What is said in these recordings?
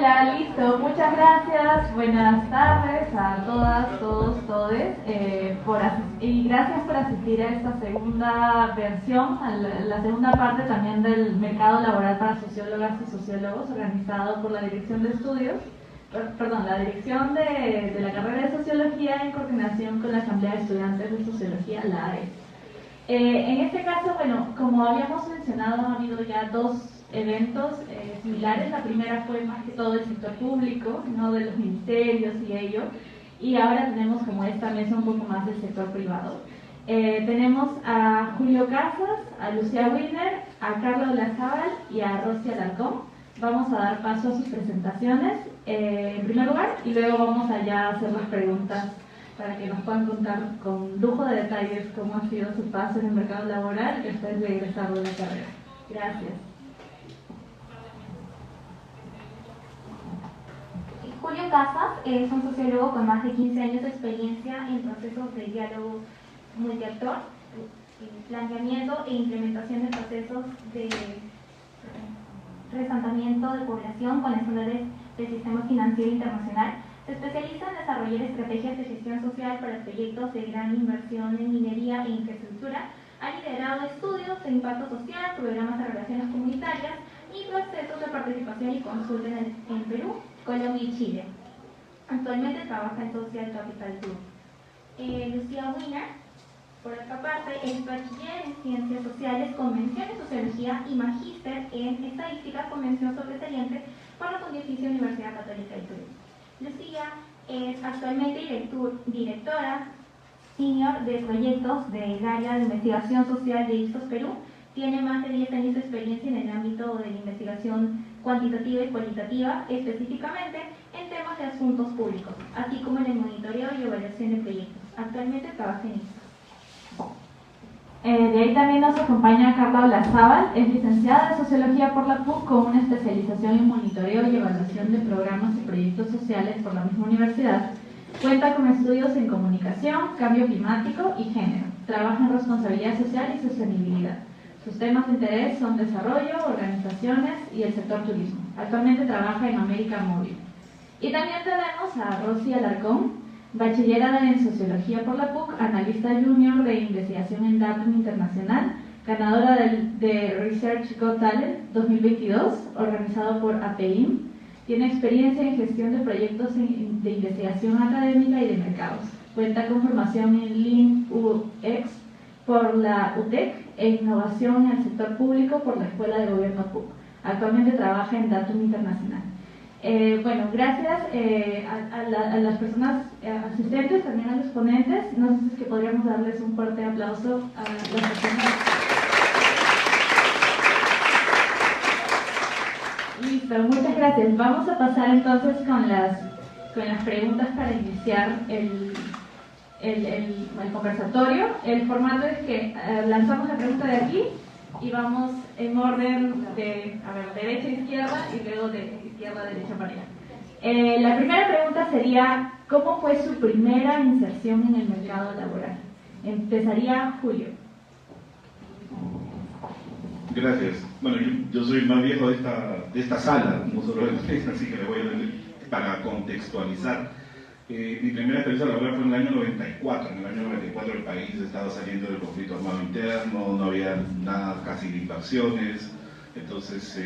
Hola, listo, muchas gracias, buenas tardes a todas, todos, todes, y gracias por asistir a esta segunda versión, a la segunda parte también del mercado laboral para sociólogas y sociólogos, organizado por la Dirección de Estudios, la Dirección de la carrera de Sociología en coordinación con la Asamblea de Estudiantes de Sociología, la AES. En este caso, bueno, como habíamos mencionado, ha habido ya dos eventos similares. La primera fue más que todo el sector público, no de los ministerios y ello, y ahora tenemos como esta mesa un poco más del sector privado. Tenemos a Julio Casas, a Lucía Wiener, a Carla Olazábal y a Rosy Alarcón. Vamos a dar paso a sus presentaciones en primer lugar, y luego vamos allá a hacer las preguntas para que nos puedan contar con lujo de detalles cómo ha sido su paso en el mercado laboral después de egresar de la carrera. Gracias. Julio Casas es un sociólogo con más de 15 años de experiencia en procesos de diálogo multiactor, planteamiento e implementación de procesos de reasentamiento de población con estándares del sistema financiero internacional. Se especializa en desarrollar estrategias de gestión social para proyectos de gran inversión en minería e infraestructura. Ha liderado estudios de impacto social, programas de relaciones comunitarias y procesos de participación y consulta en Perú, Colombia y Chile. Actualmente trabaja en Social Capital Group. Lucía Wiener, por otra parte, es bachiller en Ciencias Sociales, Convención en Sociología y magíster en Estadística, Convención Sobresaliente por la Pontificia Universidad Católica de Perú. Lucía es actualmente directora senior de proyectos del área de investigación social de Ipsos Perú. Tiene más de 10 años de experiencia en el ámbito de la investigación cuantitativa y cualitativa, específicamente en temas de asuntos públicos, así como en el monitoreo y evaluación de proyectos. Actualmente trabaja en Ipsos. De ahí también nos acompaña Carla Olazábal, es licenciada de Sociología por la PUC con una especialización en monitoreo y evaluación de programas y proyectos sociales por la misma universidad. Cuenta con estudios en comunicación, cambio climático y género. Trabaja en responsabilidad social y sostenibilidad. Sus temas de interés son desarrollo, organizaciones y el sector turismo. Actualmente trabaja en América Móvil. Y también tenemos a Rosy Alarcón, bachillera en Sociología por la PUC, analista junior de investigación en Datum Internacional, ganadora de Research Got Talent 2022, organizado por APIM. Tiene experiencia en gestión de proyectos de investigación académica y de mercados. Cuenta con formación en Lean UX por la UTEC e innovación en el sector público por la Escuela de Gobierno PUC. Actualmente trabaja en Datum Internacional. Bueno, gracias a las personas asistentes, también a los ponentes. No sé si es que podríamos darles un fuerte aplauso a las personas. Listo, muchas gracias. Vamos a pasar entonces con las preguntas para iniciar el conversatorio. El formato es que lanzamos la pregunta de aquí y vamos en orden de derecha a izquierda y luego de izquierda a derecha para allá. La primera pregunta sería, ¿cómo fue su primera inserción en el mercado laboral? Empezaría Julio. Gracias. Bueno, yo soy el más viejo de esta sala, no solo de la mesa, así que le voy a dar para contextualizar. Mi primera experiencia laboral fue en el año 94. En el año 94 el país estaba saliendo del conflicto armado interno, no había nada casi de inversiones, entonces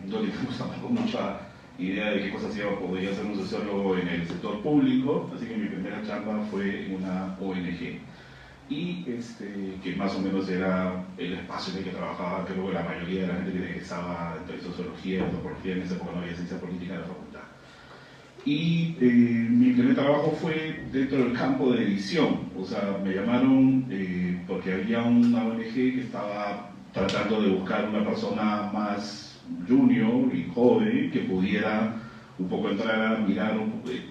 no teníamos tampoco mucha idea de qué cosas podía hacer un sociólogo en el sector público, así que mi primera chamba fue en una ONG. Y que más o menos era el espacio en el que trabajaba, creo que la mayoría de la gente que egresaba entre sociología y antropología, en esa época no había ciencia política en la facultad. Y mi primer trabajo fue dentro del campo de edición, o sea, me llamaron porque había una ONG que estaba tratando de buscar una persona más junior y joven que pudiera un poco entrar a mirar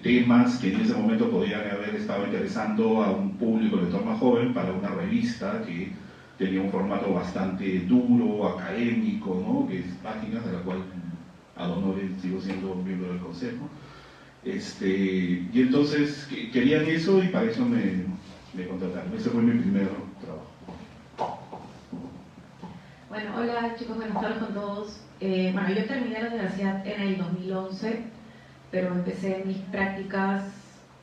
temas que en ese momento podían haber estado interesando a un público lector más joven para una revista que tenía un formato bastante duro, académico, ¿no? Que es Páginas, de la cual a honor sigo siendo miembro del consejo. Y entonces querían eso y para eso me contrataron. Ese fue mi primer trabajo. Bueno, hola chicos, buenas tardes con todos. Bueno, yo terminé la universidad en el 2011 pero empecé mis prácticas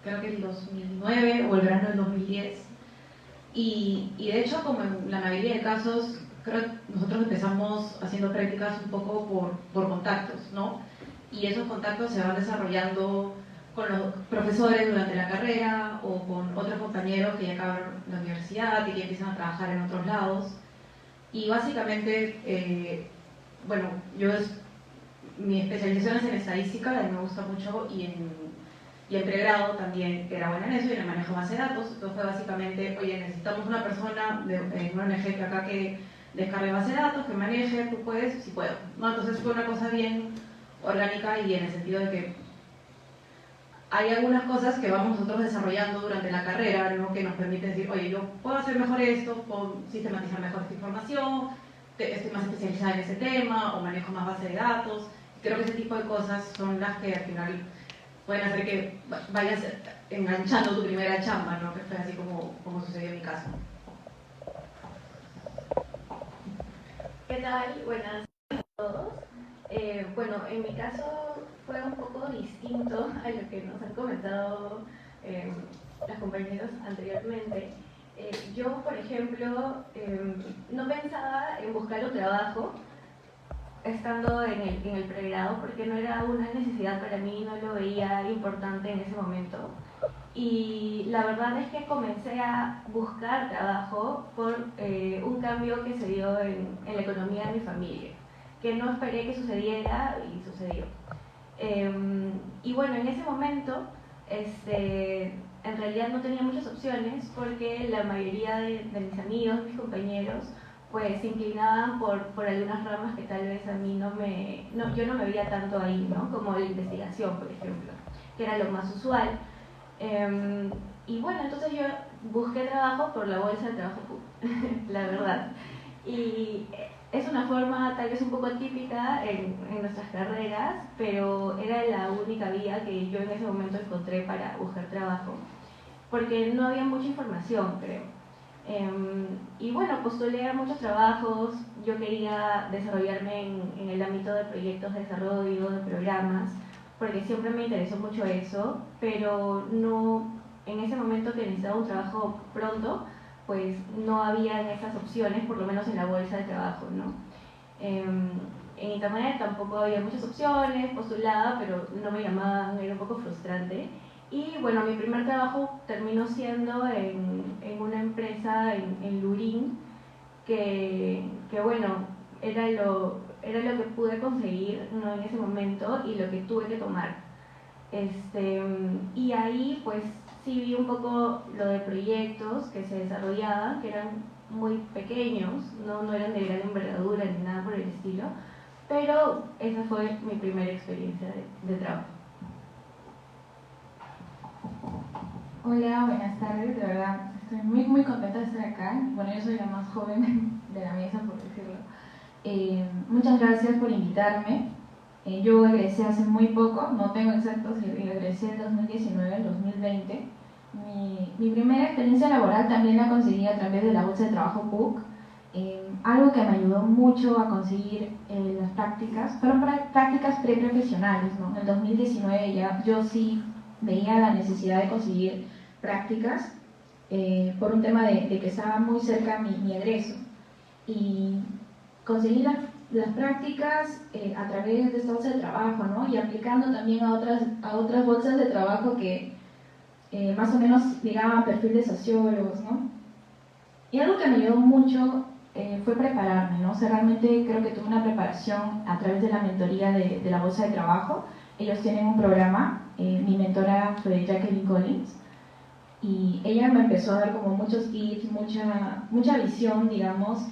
creo que en el 2009 o el verano del 2010. Y de hecho, como en la mayoría de casos, creo que nosotros empezamos haciendo prácticas un poco por contactos, ¿no? Y esos contactos se van desarrollando con los profesores durante la carrera o con otros compañeros que ya acabaron la universidad y que empiezan a trabajar en otros lados. Y básicamente, bueno, mi especialización es en estadística, me gusta mucho, y en pregrado también era buena en eso y en el manejo de base de datos. Entonces fue básicamente, oye, necesitamos una persona de una ONG que acá que descargue base de datos, que maneje, tú puedes, sí puedo, ¿no? Entonces fue una cosa bien orgánica y en el sentido de que hay algunas cosas que vamos nosotros desarrollando durante la carrera, ¿no? Que nos permiten decir, oye, yo puedo hacer mejor esto, puedo sistematizar mejor esta información, estoy más especializada en ese tema o manejo más base de datos. Creo que ese tipo de cosas son las que al final pueden hacer que vayas enganchando tu primera chamba, ¿no? Que fue así como sucedió en mi caso. ¿Qué tal? Buenas a todos. Bueno, en mi caso fue un poco distinto a lo que nos han comentado las compañeras anteriormente. Yo, por ejemplo, no pensaba en buscar un trabajo estando en el pregrado porque no era una necesidad para mí, no lo veía importante en ese momento. Y la verdad es que comencé a buscar trabajo por un cambio que se dio en la economía de mi familia, que no esperé que sucediera y sucedió. Y bueno, en ese momento, en realidad no tenía muchas opciones porque la mayoría de mis amigos, mis compañeros, pues se inclinaban por algunas ramas que tal vez a mí yo no me veía tanto ahí, ¿no? Como la investigación, por ejemplo, que era lo más usual. Y bueno, entonces yo busqué trabajo por la bolsa de trabajo PUC, la verdad. Y es una forma tal vez un poco típica en nuestras carreras, pero era la única vía que yo en ese momento encontré para buscar trabajo, porque no había mucha información, creo. Y bueno, postulé a muchos trabajos, yo quería desarrollarme en el ámbito de proyectos de desarrollo, de programas, porque siempre me interesó mucho eso, pero no, en ese momento que necesitaba un trabajo pronto, pues no había esas opciones, por lo menos en la bolsa de trabajo, ¿no? En internet tampoco había muchas opciones, postulaba, pero no me llamaban, era un poco frustrante. Y bueno, mi primer trabajo terminó siendo en una empresa en Lurín, que bueno, era lo que pude conseguir, ¿no? En ese momento y lo que tuve que tomar. Y ahí pues sí vi un poco lo de proyectos que se desarrollaban, que eran muy pequeños, no eran de gran envergadura ni nada por el estilo, pero esa fue mi primera experiencia de trabajo. Hola, buenas tardes, de verdad estoy muy contenta de estar acá. Bueno, yo soy la más joven de la mesa, por decirlo. Muchas gracias por invitarme. Yo egresé hace muy poco, no tengo exactos, egresé en 2019, en 2020. Mi primera experiencia laboral también la conseguí a través de la bolsa de trabajo PUC. Algo que me ayudó mucho a conseguir las prácticas, fueron prácticas preprofesionales, ¿no? En el 2019 ya yo sí veía la necesidad de conseguir prácticas por un tema de que estaba muy cerca mi egreso. Y conseguí las prácticas a través de esta bolsa de trabajo, ¿no? Y aplicando también a otras bolsas de trabajo que más o menos ligaban perfil de sociólogos, ¿no? Y algo que me ayudó mucho fue prepararme, ¿no? O sea, realmente creo que tuve una preparación a través de la mentoría de la bolsa de trabajo. Ellos tienen un programa, mi mentora fue Jacqueline Collins, y ella me empezó a dar como muchos tips, mucha visión, digamos,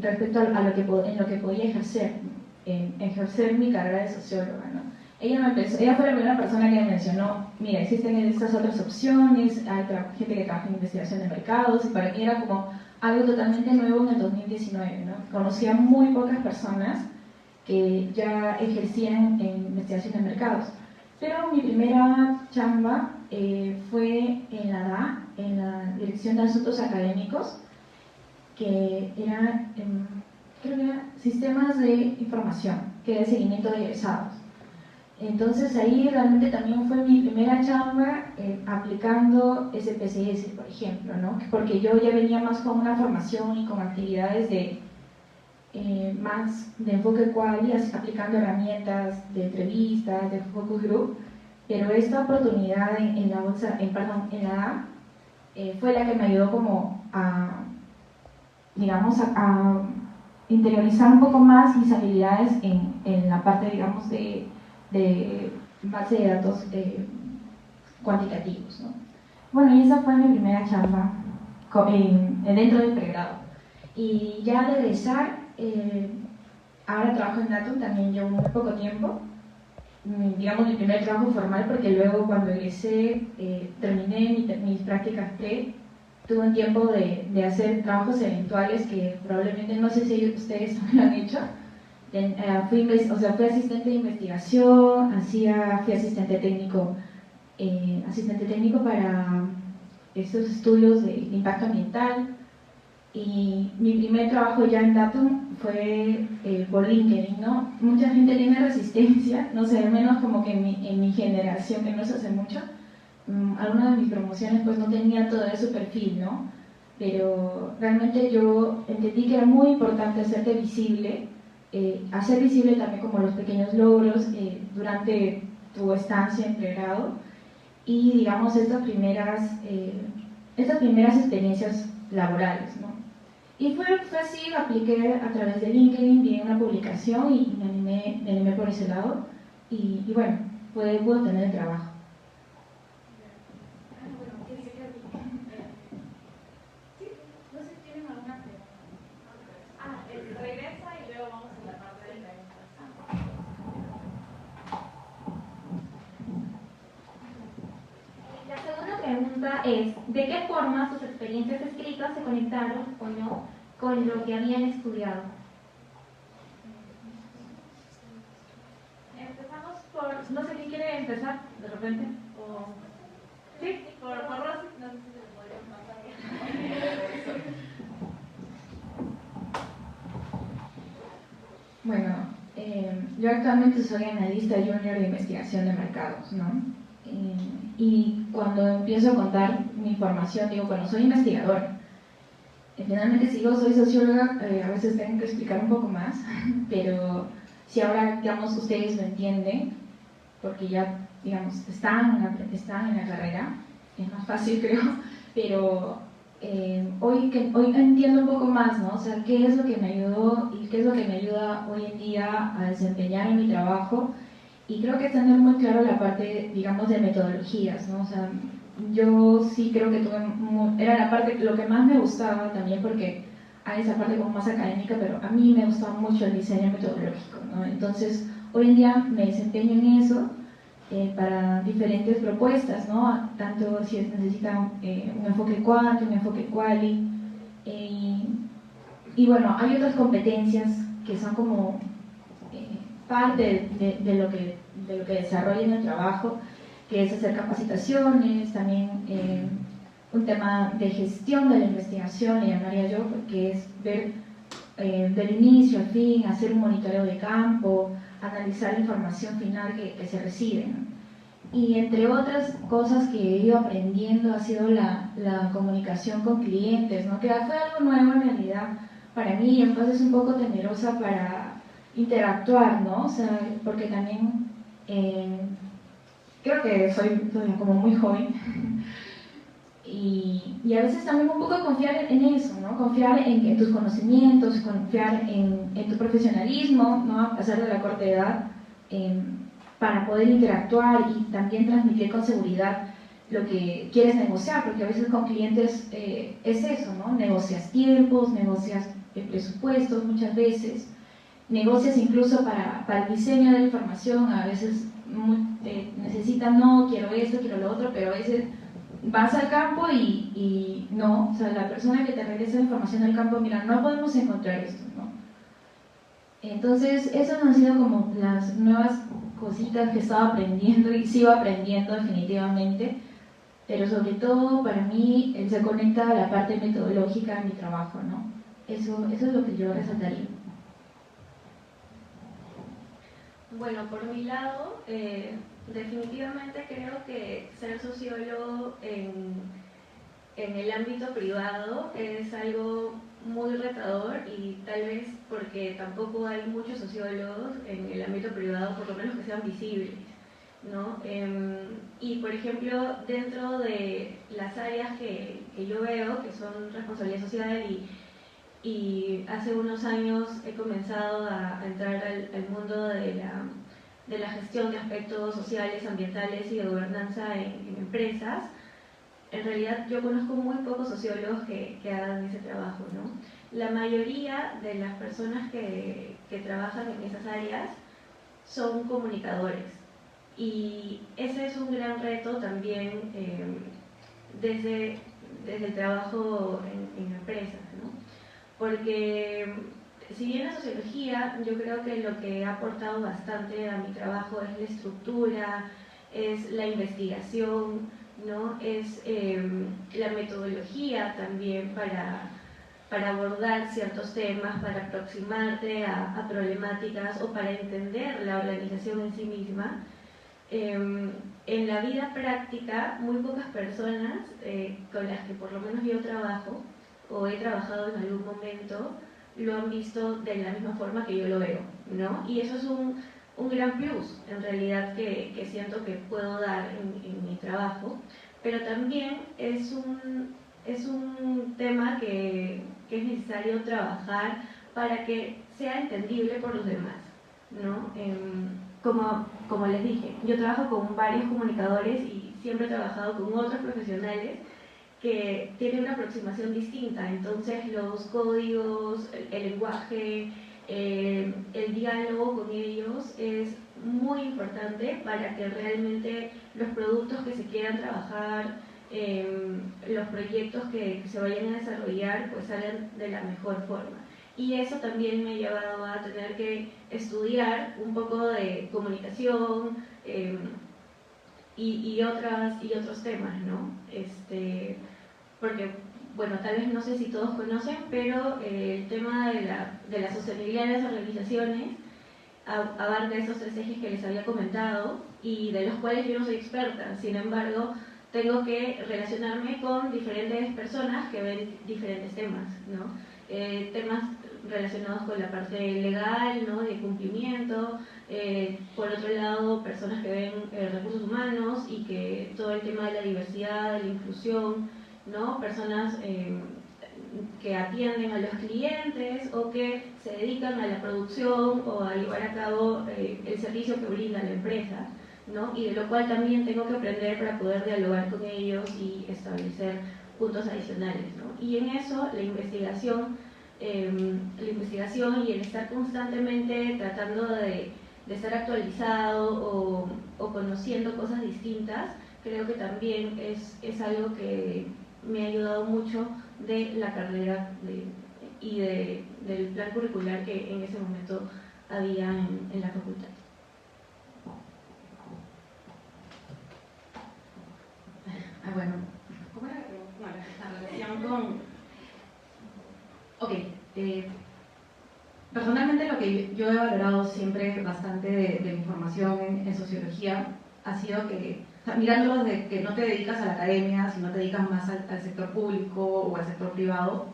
respecto a lo que podía ejercer mi carrera de socióloga, ¿no? Ella fue la primera persona que me mencionó, mira, existen estas otras opciones, hay gente que trabaja en investigación de mercados, y para mí era como algo totalmente nuevo en el 2019, ¿no? Conocía muy pocas personas que ya ejercían en investigación de mercados. Pero mi primera chamba fue en la DA, en la Dirección de Asuntos Académicos, que era, creo que era Sistemas de Información, que era el seguimiento de egresados. Entonces ahí realmente también fue mi primera chamba aplicando SPSS, por ejemplo, ¿no? Porque yo ya venía más con una formación y con actividades de más de enfoque quali, aplicando herramientas de entrevistas, de focus group, pero esta oportunidad en la bolsa, en la A, fue la que me ayudó como a, digamos, a interiorizar un poco más mis habilidades en la parte, digamos, de base de datos cuantitativos, ¿no? Bueno, y esa fue mi primera chamba dentro del pregrado. Y ya al egresar, ahora trabajo en Datum, también llevo muy poco tiempo, digamos mi primer trabajo formal, porque luego cuando egresé, terminé mis prácticas pre, tuve un tiempo de hacer trabajos eventuales que probablemente, no sé si ustedes también lo han hecho. Fui asistente de investigación, fui asistente técnico para estos estudios de impacto ambiental, y mi primer trabajo ya en Datum fue por LinkedIn, ¿no? Mucha gente tiene resistencia, no sé, menos como que en mi generación, que no se hace mucho, algunas de mis promociones pues no tenían todo su perfil, ¿no? Pero realmente yo entendí que era muy importante hacerte visible, hacer visible también como los pequeños logros durante tu estancia en pregrado, y digamos estas primeras experiencias laborales, ¿no? Y fue así, apliqué a través de LinkedIn, vi una publicación y me animé por ese lado, y bueno, pude obtener el trabajo. Regresa y luego vamos a la parte de preguntas. La segunda pregunta es, ¿de qué forma sus experiencias escritas se conectaron o no con lo que habían estudiado? Empezamos por, no sé quién quiere empezar de repente, o... Sí, por Rosy, no sé si se lo podríamos pasar. Bueno, yo actualmente soy analista junior de investigación de mercados, ¿no? Y cuando empiezo a contar mi formación, digo, bueno, soy investigadora. Finalmente, si yo soy socióloga, a veces tengo que explicar un poco más, pero si ahora, digamos, ustedes lo entienden, porque ya, digamos, están en la carrera, es más fácil, creo, pero hoy entiendo un poco más, ¿no? O sea, qué es lo que me ayudó y qué es lo que me ayuda hoy en día a desempeñar en mi trabajo, y creo que tener muy claro la parte, digamos, de metodologías, ¿no? O sea, yo sí creo que era la parte, lo que más me gustaba también, porque hay esa parte como más académica, pero a mí me gustaba mucho el diseño metodológico, ¿no? Entonces, hoy en día me desempeño en eso, para diferentes propuestas, ¿no? Tanto si necesitan un enfoque quant, un enfoque quali, y bueno, hay otras competencias que son como parte de lo que desarrolla en el trabajo, que es hacer capacitaciones, también un tema de gestión de la investigación, le llamaría yo, que es ver del inicio al fin, hacer un monitoreo de campo, analizar la información final que se recibe, ¿no? Y entre otras cosas que he ido aprendiendo ha sido la comunicación con clientes, ¿no? Que fue algo nuevo en realidad para mí, y entonces un poco temerosa para interactuar, ¿no? O sea, porque también creo que soy como muy joven y a veces también un poco confiar en eso, ¿no? Confiar en tus conocimientos, confiar en tu profesionalismo, ¿no? A pesar de la corta edad, para poder interactuar y también transmitir con seguridad lo que quieres negociar, porque a veces con clientes es eso, ¿no? Negocias tiempos, negocias presupuestos muchas veces, negocias incluso para el diseño de la información, a veces necesitan, no, quiero esto, quiero lo otro, pero a veces vas al campo y no, o sea, la persona que te regresa la información del campo, mira, no podemos encontrar esto, ¿no? Entonces, esas han sido como las nuevas cositas que estaba aprendiendo y sigo aprendiendo definitivamente, pero sobre todo para mí se conecta a la parte metodológica de mi trabajo, ¿no? Eso es lo que yo resaltaría. Bueno, por mi lado, definitivamente creo que ser sociólogo en el ámbito privado es algo muy retador, y tal vez porque tampoco hay muchos sociólogos en el ámbito privado, por lo menos que sean visibles, ¿no? Y por ejemplo, dentro de las áreas que yo veo, que son responsabilidad social, y hace unos años he comenzado a entrar al mundo de la gestión de aspectos sociales, ambientales y de gobernanza en empresas. En realidad yo conozco muy pocos sociólogos que hagan ese trabajo, ¿no? La mayoría de las personas que trabajan en esas áreas son comunicadores, y ese es un gran reto también desde el trabajo en empresas, ¿no? Porque si bien la sociología, yo creo que lo que ha aportado bastante a mi trabajo es la estructura, es la investigación, ¿no? Es la metodología también para abordar ciertos temas, para aproximarte a problemáticas o para entender la organización en sí misma. En la vida práctica, muy pocas personas con las que por lo menos yo trabajo o he trabajado en algún momento lo han visto de la misma forma que yo lo veo, ¿no? Y eso es un gran plus, en realidad, que siento que puedo dar en mi trabajo, pero también es un tema que es necesario trabajar para que sea entendible por los demás, ¿no? Como les dije, yo trabajo con varios comunicadores y siempre he trabajado con otros profesionales que tienen una aproximación distinta. Entonces los códigos, el lenguaje, el diálogo con ellos es muy importante para que realmente los productos que se quieran trabajar, los proyectos que se vayan a desarrollar, pues salgan de la mejor forma. Y eso también me ha llevado a tener que estudiar un poco de comunicación y otros temas, ¿no? Porque, bueno, tal vez no sé si todos conocen, pero el tema de la sostenibilidad de las organizaciones abarca esos 3 ejes que les había comentado, y de los cuales yo no soy experta. Sin embargo, tengo que relacionarme con diferentes personas que ven diferentes temas, ¿no? Temas relacionados con la parte legal, ¿no? De cumplimiento, por otro lado, personas que ven recursos humanos y que todo el tema de la diversidad, de la inclusión, ¿no? Personas que atienden a los clientes o que se dedican a la producción o a llevar a cabo el servicio que brinda la empresa, ¿no? Y de lo cual también tengo que aprender para poder dialogar con ellos y establecer puntos adicionales, ¿no? Y en eso la investigación y el estar constantemente tratando de estar actualizado o conociendo cosas distintas, creo que también es algo que me ha ayudado mucho de la carrera y del plan curricular que en ese momento había en la facultad. Bueno, ¿cómo era la relación con...? Ok, personalmente lo que yo he valorado siempre bastante de mi formación en sociología ha sido que, o sea, mirándolo de que no te dedicas a la academia, sino te dedicas más al sector público o al sector privado,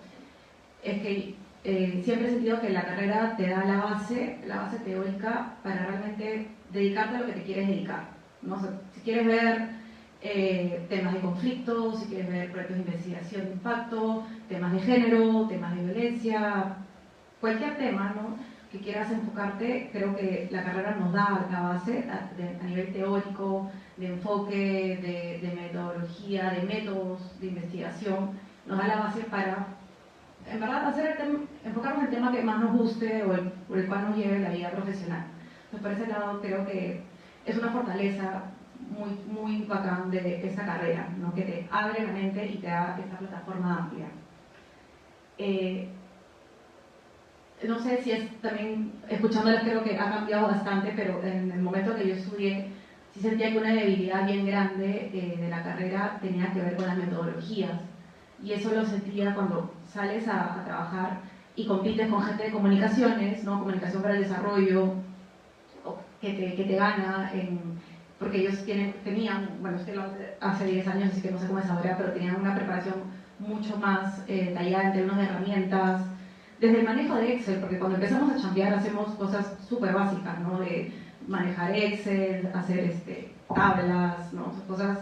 es que siempre he sentido que la carrera te da la base teórica para realmente dedicarte a lo que te quieres dedicar, ¿no? O sea, si quieres ver temas de conflicto, si quieres ver proyectos de investigación de impacto, temas de género, temas de violencia, cualquier tema, ¿no?, que quieras enfocarte, creo que la carrera nos da la base a nivel teórico, de enfoque, de metodología, de métodos de investigación, nos da la base para, en verdad, enfocarnos en el tema que más nos guste o por el cual nos lleve la vida profesional. Entonces, por ese lado, creo que es una fortaleza muy, muy bacán de esta carrera, ¿no?, que te abre la mente y te da esta plataforma amplia. No sé si es también, escuchándolas creo que ha cambiado bastante, pero en el momento que yo estudié sí sentía que una debilidad bien grande de la carrera tenía que ver con las metodologías, y eso lo sentía cuando sales a trabajar y compites con gente de comunicaciones, ¿no?, comunicación para el desarrollo, que te gana, porque ellos tenían, bueno, hace 10 años, así que no sé cómo es ahora, pero tenían una preparación mucho más detallada en términos de herramientas, desde el manejo de Excel, porque cuando empezamos a chambear hacemos cosas súper básicas, ¿no? De manejar Excel, hacer tablas, ¿no? Cosas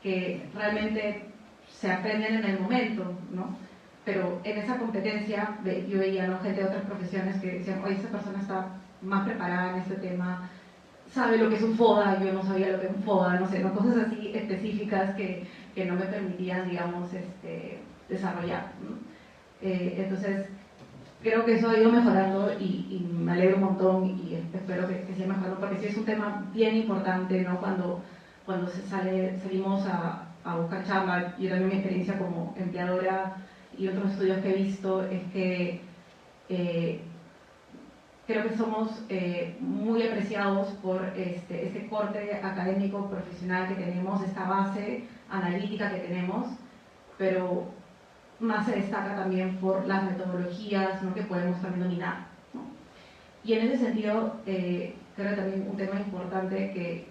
que realmente se aprenden en el momento, ¿no? Pero en esa competencia yo veía, ¿no?, gente de otras profesiones que decían, oye, esta persona está más preparada en este tema, sabe lo que es un FODA, yo no sabía lo que es un FODA, no sé, ¿no? Cosas así específicas que no me permitían, digamos, desarrollar, ¿no? Entonces, creo que eso ha ido mejorando y me alegro un montón y espero que siga mejorando, porque sí es un tema bien importante, ¿no? Cuando salimos a buscar chamba. Yo también mi experiencia como empleadora y otros estudios que he visto es que creo que somos muy apreciados por este corte académico profesional que tenemos, esta base analítica que tenemos, pero más se destaca también por las metodologías, ¿no?, que podemos también dominar, ¿no? Y en ese sentido, creo que también un tema importante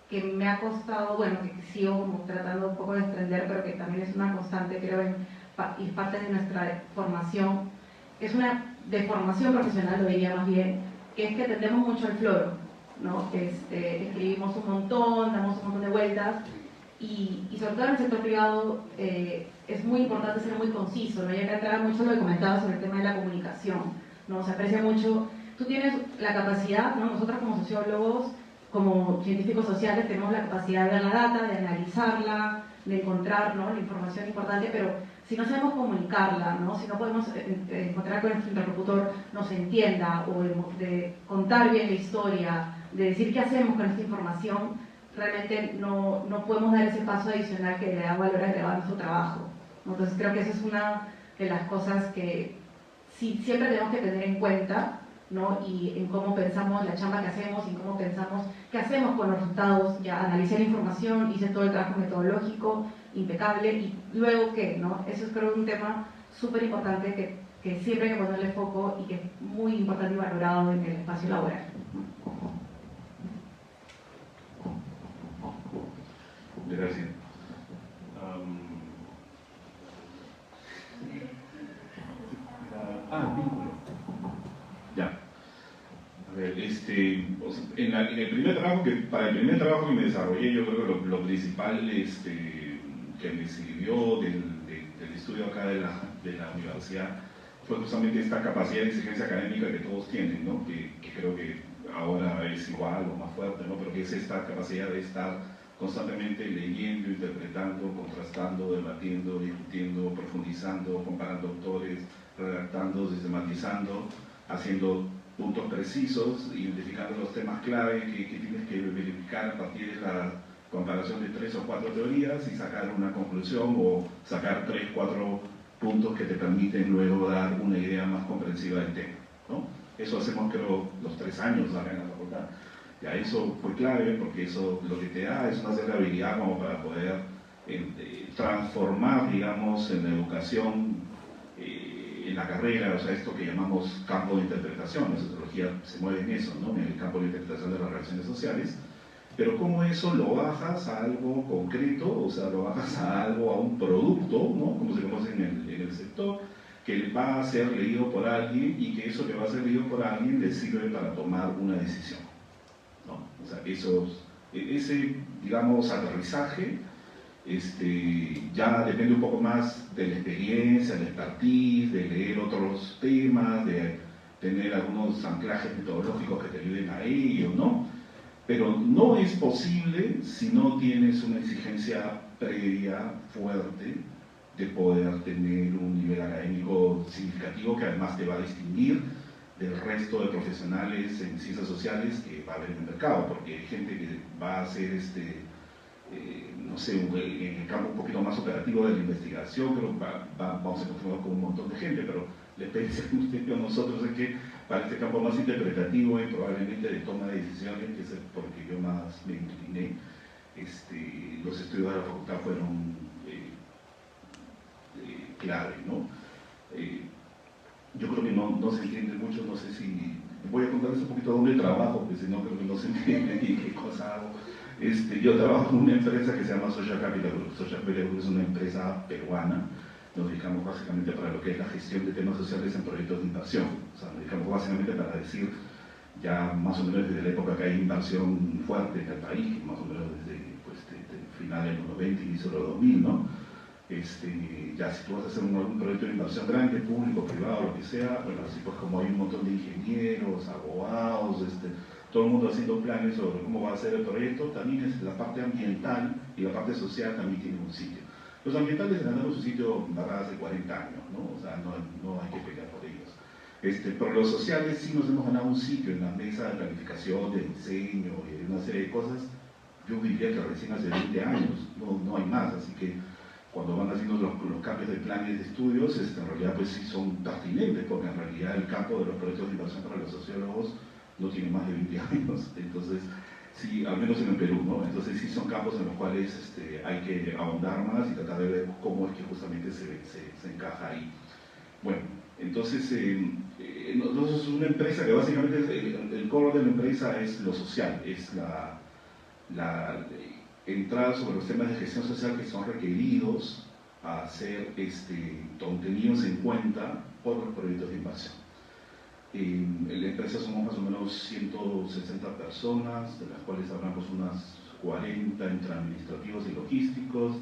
que me ha costado, bueno, que sigo como tratando un poco de extender, pero que también es una constante, creo, y parte de nuestra formación, es una deformación profesional, lo diría más bien, que es que tendemos mucho al floro, ¿no? Escribimos un montón, damos un montón de vueltas, y sobre todo en el sector privado es muy importante ser muy conciso, ¿no? Y acá entraba mucho lo que comentaba sobre el tema de la comunicación, ¿no? Se aprecia mucho, tú tienes la capacidad, ¿no? Nosotros como sociólogos, como científicos sociales, tenemos la capacidad de ver la data, de analizarla, de encontrar, ¿no?, la información importante, pero si no sabemos comunicarla, ¿no?, si no podemos encontrar con nuestro interlocutor nos entienda, o de contar bien la historia, de decir qué hacemos con esta información, realmente no podemos dar ese paso adicional que le da valor agregado a nuestro trabajo, ¿no? Entonces creo que esa es una de las cosas que sí, siempre tenemos que tener en cuenta, ¿no? Y en cómo pensamos la chamba que hacemos, y en cómo pensamos qué hacemos con los resultados. Ya analicé la información, hice todo el trabajo metodológico impecable, y luego qué, ¿no? Eso es, creo, un tema súper importante que siempre hay que ponerle foco y que es muy importante y valorado en el espacio laboral. Gracias. Vínculo. Ya. A ver, en el primer trabajo para el primer trabajo que me desarrollé, yo creo que lo principal que me sirvió del estudio acá de la universidad fue justamente esta capacidad de exigencia académica que todos tienen, ¿no? Que creo que ahora es igual o más fuerte, ¿no? Pero que es esta capacidad de estar constantemente leyendo, interpretando, contrastando, debatiendo, discutiendo, profundizando, comparando autores, redactando, sistematizando, haciendo puntos precisos, identificando los temas clave que tienes que verificar a partir de la comparación de 3 o 4 teorías y sacar una conclusión, o sacar 3 o 4 puntos que te permiten luego dar una idea más comprensiva del tema, ¿no? Eso hacemos, creo, los 3 años acá en la facultad. Ya, eso fue clave, porque eso lo que te da es una cierta habilidad como para poder transformar, digamos, en la educación, en la carrera, o sea, esto que llamamos campo de interpretación. La sociología se mueve en eso, ¿no?, en el campo de interpretación de las relaciones sociales, pero cómo eso lo bajas a algo concreto, o sea, lo bajas a algo, a un producto, ¿no?, como se conoce en el sector, que va a ser leído por alguien, y que eso que va a ser leído por alguien le sirve para tomar una decisión, ¿no? O sea, ese, digamos, aterrizaje ya depende un poco más de la experiencia, del expertise, de leer otros temas, de tener algunos anclajes metodológicos que te ayuden a ello, ¿no? Pero no es posible si no tienes una exigencia previa fuerte de poder tener un nivel académico significativo, que además te va a distinguir del resto de profesionales en ciencias sociales que va a haber en el mercado, porque hay gente que va a hacer no sé, en el campo un poquito más operativo de la investigación, pero vamos a continuar con un montón de gente, pero la experiencia que usted y nosotros es que para este campo más interpretativo y probablemente de toma de decisiones, que es porque yo más me incliné, los estudios de la facultad fueron clave, ¿no? Yo creo que no se entiende mucho, no sé si voy a contarles un poquito dónde trabajo, porque si no creo que no se entiende ni qué cosa hago. Yo trabajo en una empresa que se llama Social Capital Group. Social Capital Group es una empresa peruana. Nos dedicamos básicamente para lo que es la gestión de temas sociales en proyectos de inversión. O sea, nos dedicamos básicamente para decir, ya más o menos desde la época que hay inversión fuerte en el país, más o menos desde finales de los 90 y inicio de los 2000, ¿no? Ya si tú vas a hacer algún proyecto de inversión grande, público, privado, lo que sea, bueno, así pues como hay un montón de ingenieros, abogados, todo el mundo haciendo planes sobre cómo va a ser el proyecto, también es la parte ambiental y la parte social también tienen un sitio. Los ambientales ganaron su sitio hace 40 años, ¿no? O sea, no hay que pelear por ellos. Pero los sociales sí nos hemos ganado un sitio en la mesa de planificación, de diseño y de una serie de cosas. Yo diría que recién hace 20 años, no hay más, así que cuando van haciendo los cambios de planes de estudios, en realidad pues sí son pertinentes, porque en realidad el campo de los proyectos de inversión para los sociólogos no tiene más de 20 años, entonces sí, al menos en el Perú, ¿no? Entonces sí son campos en los cuales hay que ahondar más y tratar de ver cómo es que justamente se encaja ahí. Bueno, entonces nosotros es una empresa que básicamente el core de la empresa es lo social, es la entrada sobre los temas de gestión social que son requeridos a ser tenidos en cuenta por los proyectos de inversión. En la empresa somos más o menos 160 personas, de las cuales hablamos unas 40 entre administrativos y logísticos.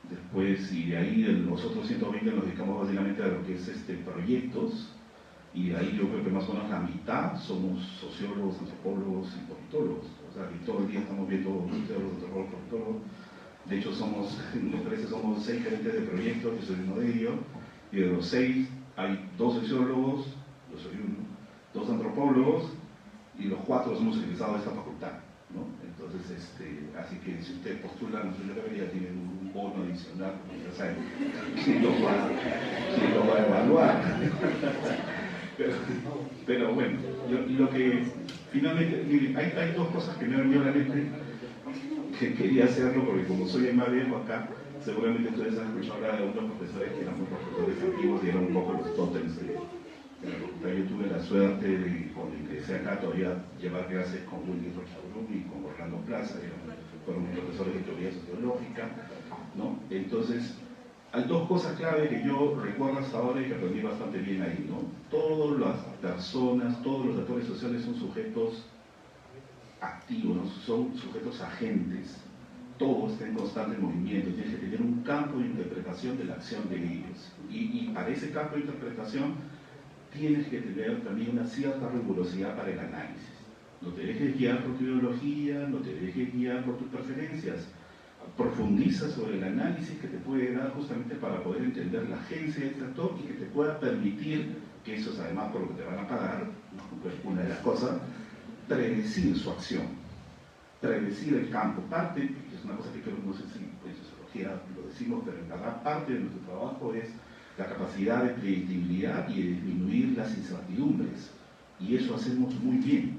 Después, y de ahí los otros 120 nos dedicamos básicamente a lo que es proyectos, y de ahí yo creo que más o menos la mitad somos sociólogos, antropólogos y politólogos. O sea, que todo el día estamos viendo sociólogos, antropólogos, politólogos. De hecho, en la empresa somos 6 gerentes de proyectos, yo soy uno de ellos, y de los 6 hay 2 sociólogos, yo soy uno, 2 antropólogos, y los 4 somos egresados de esta facultad, ¿no? Entonces, así que si ustedes postulan a Social Capital ya tienen un bono adicional, porque ya saben quién lo va a evaluar. Pero bueno, lo que finalmente, miren, hay 2 cosas que me han venido a la mente que quería hacerlo, porque como soy el más viejo acá, seguramente ustedes han escuchado hablar de unos profesores que eran muy profesores antiguos y eran un poco los tótems de la facultad. Yo tuve la suerte de, cuando ingresé acá, todavía llevar clases con Willy Rochabrú y con Orlando Plaza, fueron mis profesores de teoría sociológica, ¿no? Entonces, hay 2 cosas clave que yo recuerdo hasta ahora y que aprendí bastante bien ahí, ¿no? Todas las personas, todos los actores sociales son sujetos activos, ¿no? Son sujetos agentes. Todo está en constante movimiento, tienes que tener un campo de interpretación de la acción de ellos. Y para ese campo de interpretación tienes que tener también una cierta rigurosidad para el análisis. No te dejes guiar por tu ideología, no te dejes guiar por tus preferencias. Profundiza sobre el análisis que te puede dar justamente para poder entender la agencia de este actor y que te pueda permitir, que eso es además por lo que te van a pagar, ¿no? Pues una de las cosas, predecir su acción, predecir el campo. Parte, que es una cosa que creo que no sé si en sociología lo decimos, pero en verdad parte de nuestro trabajo es la capacidad de predictibilidad y de disminuir las incertidumbres. Y eso hacemos muy bien.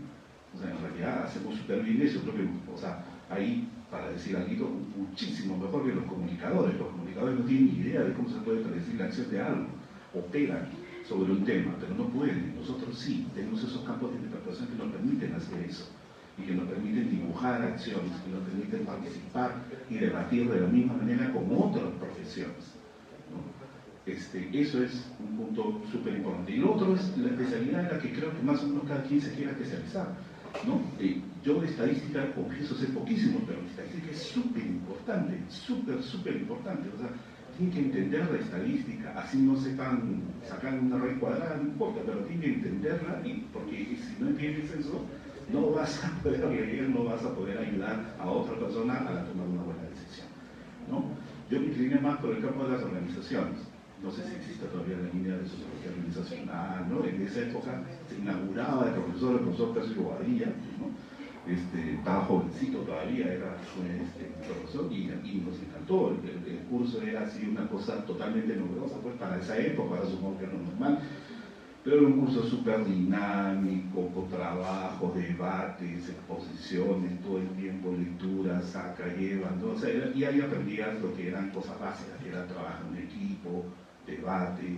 O sea, en realidad hacemos súper bien eso. Creo que, o sea, ahí, para decir algo, muchísimo mejor que los comunicadores. Los comunicadores no tienen ni idea de cómo se puede predecir la acción de algo. Operan sobre un tema, pero no pueden. Nosotros sí, tenemos esos campos de interpretación que nos permiten hacer eso. Y que nos permiten dibujar acciones, que nos permiten participar y debatir de la misma manera con otras profesiones, ¿no? Eso es un punto súper importante. Y lo otro es la especialidad en la que creo que más o menos cada quien se quiera especializar, ¿no? Yo de estadística, confieso, sé poquísimo, pero la estadística es súper importante, súper importante. O sea, tienen que entender la estadística, así no sepan sacar una raíz cuadrada, no importa, pero tienen que entenderla, porque si no entiendes eso, no vas a poder leer, no vas a poder ayudar a otra persona a la toma de una buena decisión, ¿no? Yo me incliné más por el campo de las organizaciones. No sé si existe todavía la línea de sociología organizacional, ¿no? En esa época se inauguraba el profesor Percio Bobadilla, ¿no? Estaba jovencito todavía, era profesor, y nos encantó. El curso era así una cosa totalmente novedosa, pues para esa época, ahora supongo que era lo normal, pero era un curso súper dinámico, con trabajos, debates, exposiciones, todo el tiempo, lecturas, saca, lleva, ¿no? O sea, y ahí aprendías lo que eran cosas básicas, que era trabajo en equipo, debate,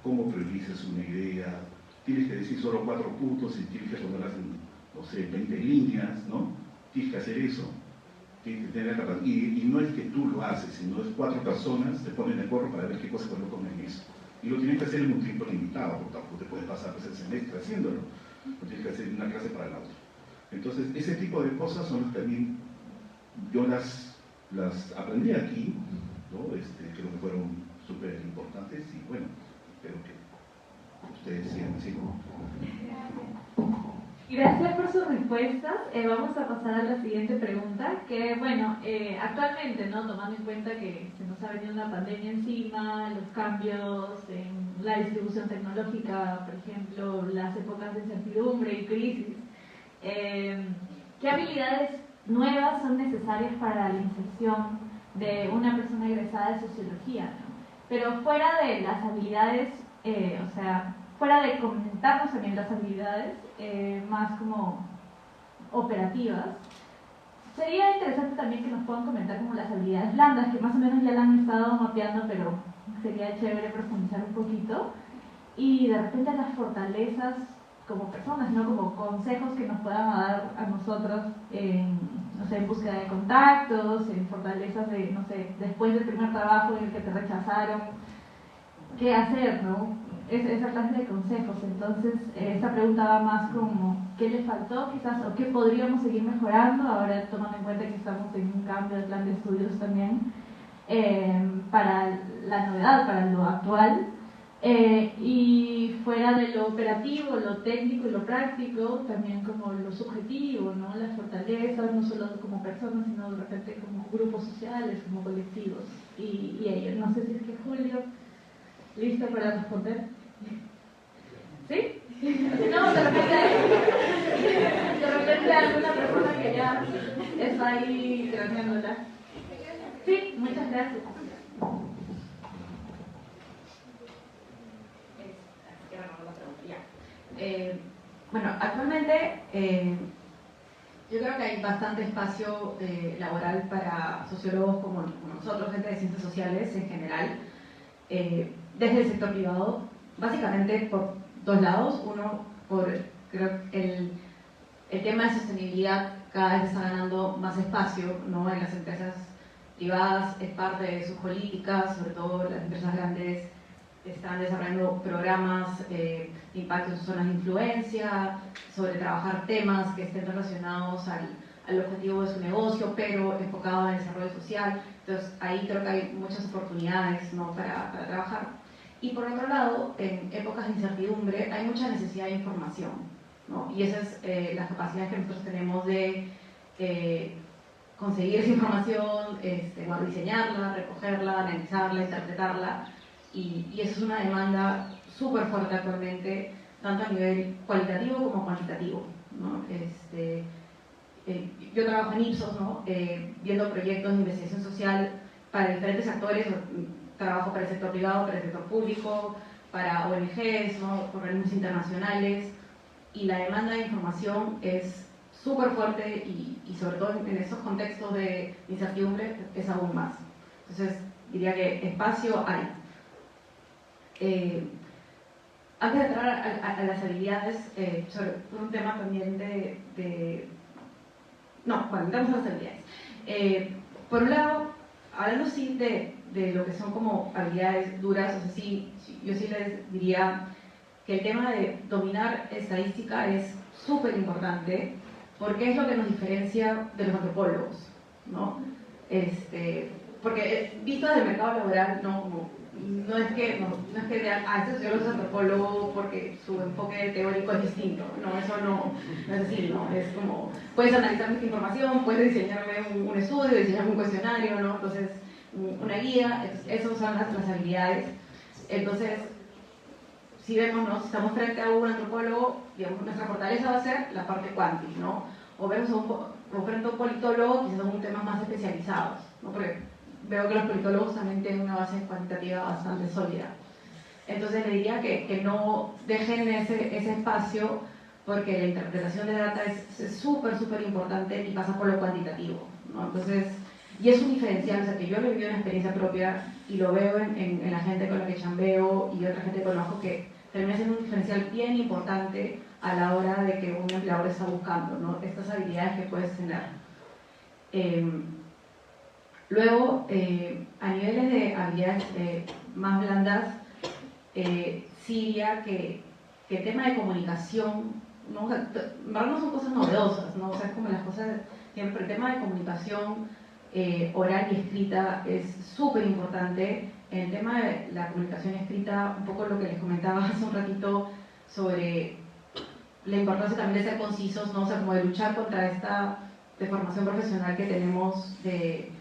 cómo priorizas una idea, tienes que decir solo 4 puntos y tienes que ponerlas en, no sé, 20 líneas, ¿no? Tienes que hacer eso. Tienes que tener la capacidad. Y no es que tú lo haces, sino es 4 personas se ponen de acuerdo para ver qué cosas colocan en eso. Y lo tienes que hacer en un tiempo limitado, porque tampoco te puedes pasar pues, el semestre haciéndolo. Lo tienes que hacer en una clase para la otra. Entonces, ese tipo de cosas son las que también yo las aprendí aquí, ¿no? Creo que fueron súper importantes y bueno, espero que ustedes sigan así. Gracias por sus respuestas. Vamos a pasar a la siguiente pregunta, que bueno, actualmente, ¿no? Tomando en cuenta que se nos ha venido una pandemia encima, los cambios en la distribución tecnológica, por ejemplo, las épocas de incertidumbre y crisis, ¿qué habilidades nuevas son necesarias para la inserción de una persona egresada de sociología, ¿no? Pero fuera de las habilidades, o sea, fuera de comentarnos también las habilidades más como operativas, sería interesante también que nos puedan comentar como las habilidades blandas, que más o menos ya la han estado mapeando, pero sería chévere profundizar un poquito, y de repente las fortalezas como personas, ¿no? Como consejos que nos puedan dar a nosotros en, no sé, en búsqueda de contactos, en fortalezas de, no sé, después del primer trabajo en el que te rechazaron, qué hacer, ¿no? Esa clase de consejos. Entonces, esta pregunta va más como qué le faltó quizás o qué podríamos seguir mejorando, ahora tomando en cuenta que estamos en un cambio de plan de estudios también, para la novedad, para lo actual. Y fuera de lo operativo, lo técnico y lo práctico, también como lo subjetivo, ¿no? Las fortalezas, no solo como personas, sino de repente como grupos sociales, como colectivos. Y ellos, no sé si es que Julio, ¿listo para responder? ¿Sí? No, de repente alguna persona que ya está ahí craneándola. Sí, muchas gracias. Bueno, actualmente yo creo que hay bastante espacio laboral para sociólogos como nosotros, gente de ciencias sociales en general, desde el sector privado, básicamente por 2 lados. Uno, creo que el tema de sostenibilidad cada vez está ganando más espacio, ¿no? En las empresas privadas, es parte de sus políticas, sobre todo las empresas grandes están desarrollando programas de impacto en sus zonas de influencia, sobre trabajar temas que estén relacionados al objetivo de su negocio, pero enfocado en el desarrollo social. Entonces ahí creo que hay muchas oportunidades, ¿no? para trabajar. Y por otro lado, en épocas de incertidumbre hay mucha necesidad de información, ¿no? Y esas las capacidades que nosotros tenemos de conseguir esa información, bueno, diseñarla, recogerla, analizarla, interpretarla. Y eso es una demanda súper fuerte actualmente, tanto a nivel cualitativo como cuantitativo, ¿no? Yo trabajo en Ipsos, ¿no? Viendo proyectos de investigación social para diferentes actores. Trabajo para el sector privado, para el sector público, para ONGs, ¿no? Organismos internacionales, y la demanda de información es súper fuerte y sobre todo en esos contextos de incertidumbre es aún más. Entonces diría que espacio hay. Antes de entrar a las habilidades, sobre un tema también bueno, entramos a las habilidades. Por un lado, hablando sí de lo que son como habilidades duras, o sea, yo sí les diría que el tema de dominar estadística es súper importante, porque es lo que nos diferencia de los antropólogos, ¿no? Porque visto desde el mercado laboral, no es que yo lo soy antropólogo porque su enfoque teórico es distinto, no, eso no es así, ¿no? Es como, puedes analizar esta información, puedes diseñarme un estudio, diseñarme un cuestionario, ¿no? Entonces, una guía, esas son las habilidades. Entonces, si vemos, ¿no? Si estamos frente a un antropólogo, digamos, nuestra fortaleza va a ser la parte cuanti, ¿no? O vemos frente a un politólogo, quizás son temas más especializados, ¿no? Porque veo que los politólogos también tienen una base cuantitativa bastante sólida. Entonces le diría que no dejen ese espacio, porque la interpretación de data es súper, súper importante y pasa por lo cuantitativo, ¿no? Entonces, y es un diferencial, o sea, que yo lo viví en experiencia propia y lo veo en la gente con la que chambeo y otra gente que conozco que termina siendo un diferencial bien importante a la hora de que un empleador está buscando, ¿no? Estas habilidades que puedes tener. Luego, a niveles de habilidades más blandas, sí diría que el tema de comunicación, ¿no? O sea, en verdad no son cosas novedosas, ¿no? O sea, es como las cosas, siempre el tema de comunicación oral y escrita es súper importante. En el tema de la comunicación escrita, un poco lo que les comentaba hace un ratito sobre la importancia también de ser concisos, ¿no? O sea, como de luchar contra esta deformación profesional que tenemos de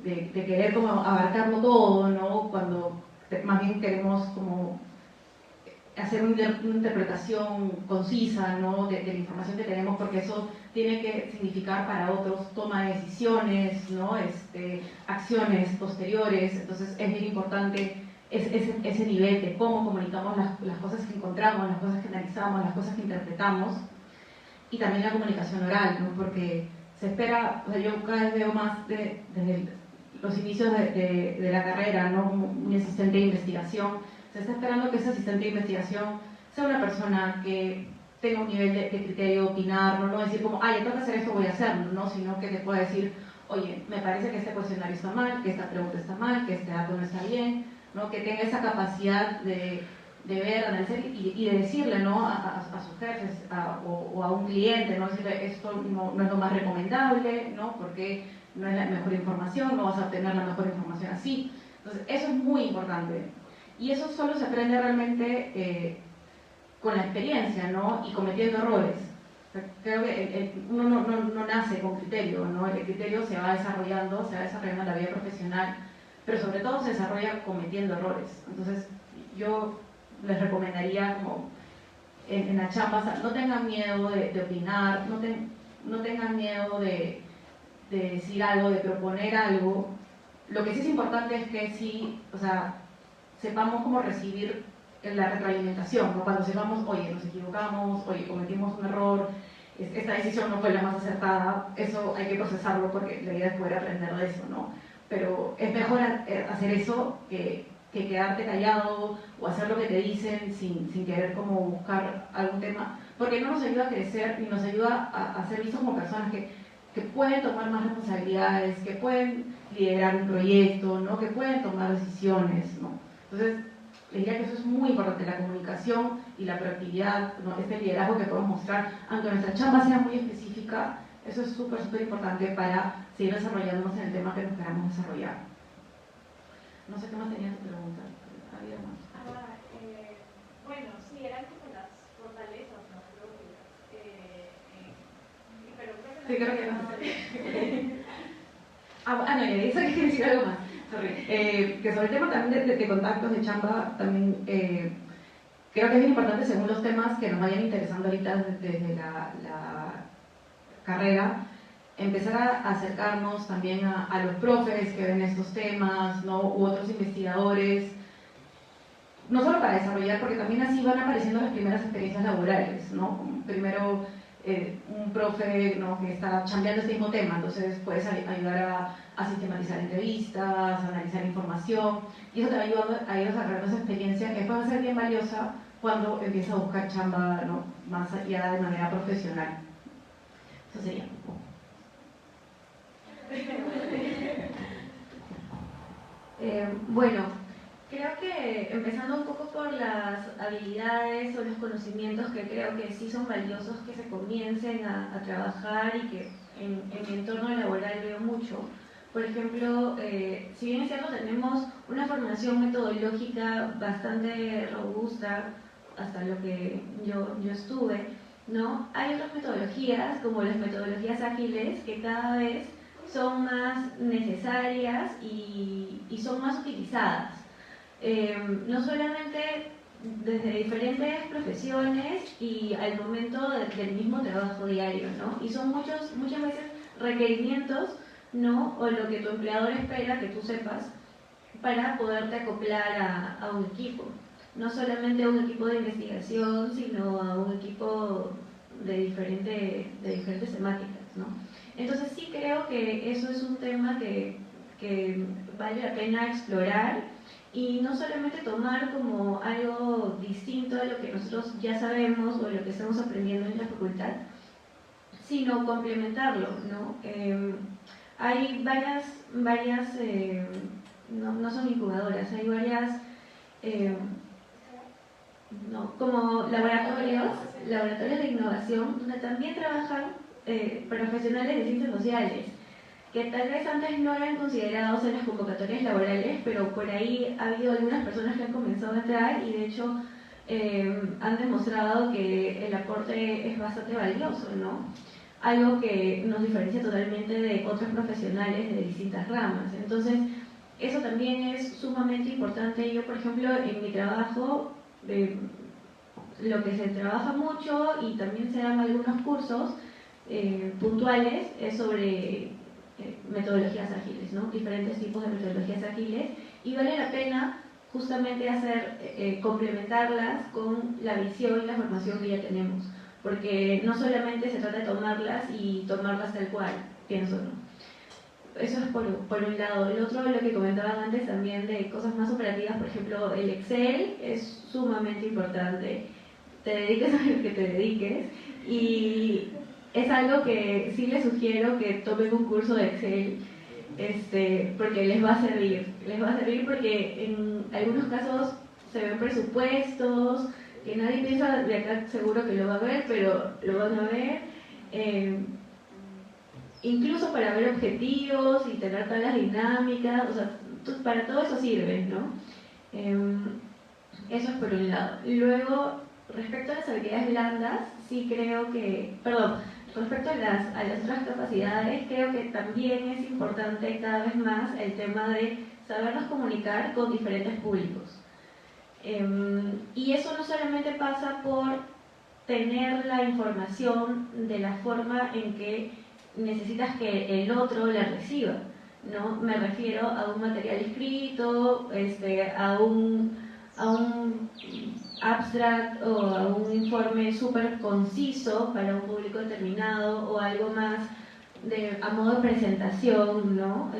querer como abarcarlo todo, ¿no? Cuando más bien queremos como hacer una interpretación concisa, ¿no? de la información que tenemos, porque eso tiene que significar para otros toma de decisiones, ¿no? Acciones posteriores. Entonces es bien importante ese nivel de cómo comunicamos las cosas que encontramos, las cosas que analizamos, las cosas que interpretamos, y también la comunicación oral, ¿no? Porque se espera, o sea, yo cada vez veo más desde los inicios de la carrera, ¿no? Un asistente de investigación, se está esperando que ese asistente de investigación sea una persona que tenga un nivel de criterio, opinar, no decir como, ya tengo que hacer esto, voy a hacerlo, ¿no? Sino que te pueda decir, oye, me parece que este cuestionario está mal, que esta pregunta está mal, que este dato no está bien, ¿no? Que tenga esa capacidad de ver, analizar y de decirle, ¿no? a sus jefes o a un cliente, ¿no? Decirle, esto no es lo más recomendable, ¿no? Porque no es la mejor información, no vas a obtener la mejor información así. Entonces, eso es muy importante. Y eso solo se aprende realmente con la experiencia, ¿no? Y cometiendo errores. O sea, creo que uno no nace con criterio, ¿no? El criterio se va desarrollando en la vida profesional, pero sobre todo se desarrolla cometiendo errores. Entonces, yo les recomendaría como en la chamba, o sea, no tengan miedo de opinar, no tengan miedo de decir algo, de proponer algo. Lo que sí es importante es que sí, o sea, sepamos cómo recibir la retroalimentación, ¿no? Cuando sepamos, oye, nos equivocamos, oye, cometimos un error, esta decisión no fue la más acertada, eso hay que procesarlo porque la idea es poder aprender de eso, ¿no? Pero es mejor hacer eso que quedarte callado o hacer lo que te dicen sin querer como buscar algún tema, porque no nos ayuda a crecer ni nos ayuda a ser vistos como personas que pueden tomar más responsabilidades, que pueden liderar un proyecto, ¿no? Que pueden tomar decisiones, ¿no? Entonces, les diría que eso es muy importante, la comunicación y la proactividad, ¿no? Este liderazgo que podemos mostrar, aunque nuestra chamba sea muy específica, eso es súper importante para seguir desarrollándonos en el tema que nos queramos desarrollar. No sé qué más tenía tu pregunta. ¿Había más? Bueno, sí, eran como las fortalezas, ¿no? Pero creo que no, y eso que decir algo más. Que sobre el tema también de contactos de chamba, también creo que es bien importante según los temas que nos vayan interesando ahorita desde la carrera, empezar a acercarnos también a los profes que ven estos temas, ¿no? U otros investigadores, no solo para desarrollar, porque también así van apareciendo las primeras experiencias laborales, ¿no? Primero un profe, ¿no? que está chambeando este mismo tema, entonces puedes ayudar a sistematizar entrevistas, a analizar información, y eso te va ayudando a ir desarrollando esa experiencia que puede ser bien valiosa cuando empiezas a buscar chamba, ¿no? más allá de manera profesional. Eso sería. Bueno, creo que empezando un poco por las habilidades o los conocimientos que creo que sí son valiosos que se comiencen a trabajar y que en mi entorno laboral veo mucho. Por ejemplo, si bien es cierto, tenemos una formación metodológica bastante robusta, hasta lo que yo estuve, ¿no? Hay otras metodologías, como las metodologías ágiles, que cada vez son más necesarias y son más utilizadas. No solamente desde diferentes profesiones y al momento del mismo trabajo diario, ¿no? Y son muchas veces requerimientos, ¿no? O lo que tu empleador espera que tú sepas para poderte acoplar a un equipo. No solamente a un equipo de investigación, sino a un equipo de diferentes temáticas, ¿no? Entonces sí creo que eso es un tema que vale la pena explorar y no solamente tomar como algo distinto a lo que nosotros ya sabemos o lo que estamos aprendiendo en la facultad, sino complementarlo, ¿no? Hay varias no son incubadoras, hay varias como laboratorios de innovación donde también trabajan profesionales de ciencias sociales, que tal vez antes no eran considerados en las convocatorias laborales, pero por ahí ha habido algunas personas que han comenzado a entrar y de hecho han demostrado que el aporte es bastante valioso, ¿no? Algo que nos diferencia totalmente de otros profesionales de distintas ramas. Entonces, eso también es sumamente importante. Yo, por ejemplo, en mi trabajo, lo que se trabaja mucho y también se dan algunos cursos puntuales es sobre metodologías ágiles, ¿no? Diferentes tipos de metodologías ágiles, y vale la pena justamente complementarlas con la visión y la formación que ya tenemos, porque no solamente se trata de tomarlas y tomarlas tal cual, pienso, ¿no? Eso es por un lado. El otro, lo que comentaban antes también de cosas más operativas, por ejemplo, el Excel es sumamente importante, te dediques a lo que te dediques, y es algo que sí les sugiero que tomen un curso de Excel, porque les va a servir porque en algunos casos se ven presupuestos que nadie piensa de acá seguro que lo va a ver, pero lo van a ver, incluso para ver objetivos y tener tablas dinámicas, o sea, para todo eso sirve, ¿no? Eso es por un lado. Luego, respecto a las habilidades blandas, sí creo que, respecto a las otras capacidades, creo que también es importante cada vez más el tema de sabernos comunicar con diferentes públicos. Y eso no solamente pasa por tener la información de la forma en que necesitas que el otro la reciba, ¿no? Me refiero a un material escrito, a un abstract o a un informe súper conciso para un público determinado, o algo más a modo de presentación, ¿no?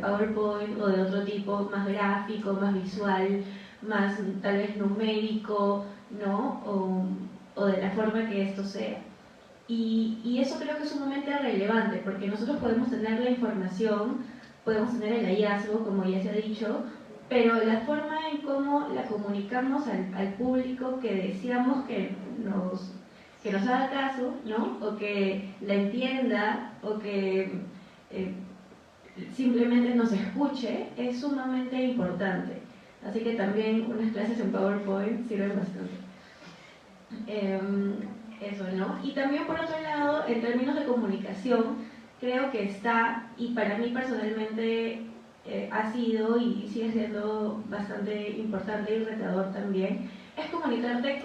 PowerPoint o de otro tipo, más gráfico, más visual, más tal vez numérico, ¿no? O de la forma que esto sea. Y eso creo que es sumamente relevante, porque nosotros podemos tener la información, podemos tener el hallazgo, como ya se ha dicho, pero la forma en cómo la comunicamos al público que deseamos que nos haga caso, ¿no? O que la entienda, o que simplemente nos escuche, es sumamente importante. Así que también unas clases en PowerPoint sirven bastante. Eso, ¿no? Y también por otro lado, en términos de comunicación, creo que está, y para mí personalmente ha sido y sigue siendo bastante importante y retador también, es comunicarte